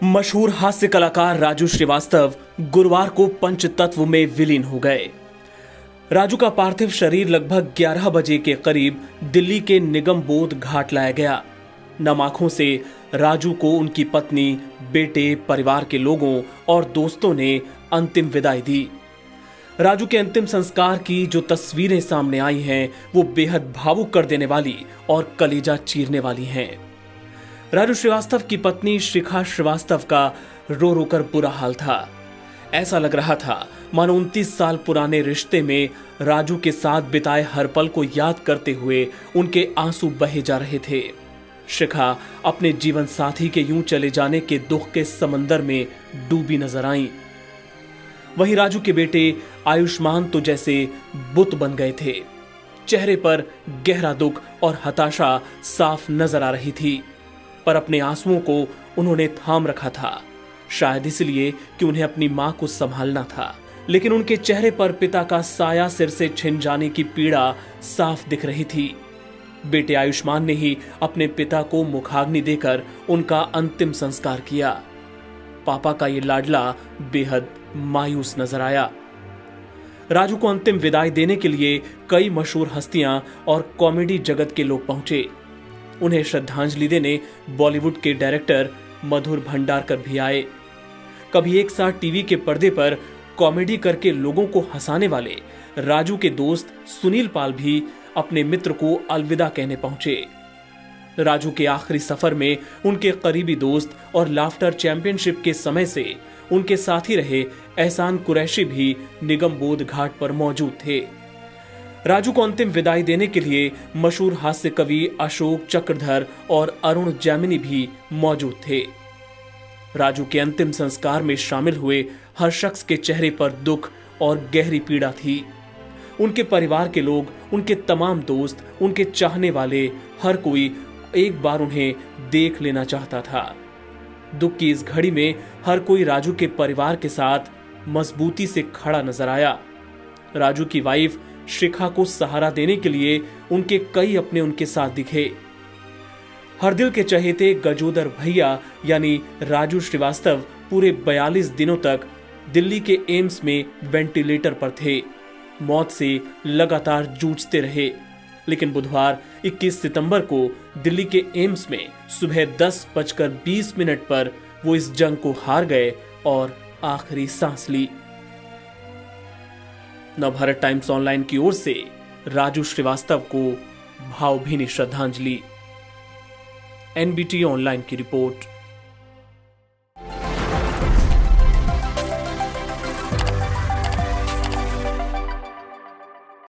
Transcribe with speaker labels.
Speaker 1: मशहूर हास्य कलाकार राजू श्रीवास्तव गुरुवार को पंचतत्व में विलीन हो गए। राजू का पार्थिव शरीर लगभग 11 बजे के करीब दिल्ली के निगम बोध घाट लाया गया। नम आंखों से राजू को उनकी पत्नी, बेटे, परिवार के लोगों और दोस्तों ने अंतिम विदाई दी। राजू के अंतिम संस्कार की जो तस्वीरें सामने आई हैं, वो बेहद भावुक कर देने वाली और कलेजा चीरने वाली हैं। राजू श्रीवास्तव की पत्नी शिखा श्रीवास्तव का रो रो कर बुरा हाल था। ऐसा लग रहा था मानो 29 साल पुराने रिश्ते में राजू के साथ बिताए हर पल को याद करते हुए उनके आंसू बहे जा रहे थे। शिखा अपने जीवन साथी के यूं चले जाने के दुख के समंदर में डूबी नजर आईं। वहीं राजू के बेटे आयुष्मान तो जैसे बुत बन गए थे। चेहरे पर गहरा दुख और हताशा साफ नजर आ रही थी, पर अपने आंसुओं को उन्होंने थाम रखा था, शायद इसलिए कि उन्हें अपनी मां को संभालना था। लेकिन उनके चेहरे पर पिता का साया सिर से छिन जाने की पीड़ा साफ दिख रही थी। बेटे आयुष्मान ने ही अपने पिता को मुखाग्नि देकर उनका अंतिम संस्कार किया। पापा का ये लाडला बेहद मायूस नजर आया। राजू को अंतिम विदाई देने के लिए कई मशहूर हस्तियां और कॉमेडी जगत के लोग पहुंचे। उन्हें श्रद्धांजलि देने बॉलीवुड के डायरेक्टर मधुर भंडारकर भी आए। कभी एक साथ टीवी के पर्दे पर कॉमेडी करके लोगों को हंसाने वाले राजू के दोस्त सुनील पाल भी अपने मित्र को अलविदा कहने पहुंचे। राजू के आखिरी सफर में उनके करीबी दोस्त और लाफ्टर चैंपियनशिप के समय से उनके साथी रहे एहसान कुरैशी भी निगम बोध घाट पर मौजूद थे। राजू को अंतिम विदाई देने के लिए मशहूर हास्य कवि अशोक चक्रधर और अरुण जैमिनी भी मौजूद थे। राजू के अंतिम संस्कार में शामिल हुए हर शख्स के चेहरे पर दुख और गहरी पीड़ा थी। उनके परिवार के लोग, उनके तमाम दोस्त, उनके चाहने वाले, हर कोई एक बार उन्हें देख लेना चाहता था। दुख की इस घड़ी में हर कोई राजू के परिवार के साथ मजबूती से खड़ा नजर आया। राजू की वाइफ शिखा को सहारा देने के लिए उनके कई अपने उनके साथ दिखे। हर दिल के चहेते गजोदर भैया यानी राजू श्रीवास्तव पूरे 42 दिनों तक दिल्ली के एम्स में वेंटिलेटर पर थे। मौत से लगातार जूझते रहे, लेकिन बुधवार 21 सितंबर को दिल्ली के एम्स में सुबह 10:20 पर वो इस जंग को हार गए और आखिरी सांस ली। नवभारत टाइम्स ऑनलाइन की ओर से राजू श्रीवास्तव को भावभीनी श्रद्धांजलि। एनबीटी ऑनलाइन की रिपोर्ट।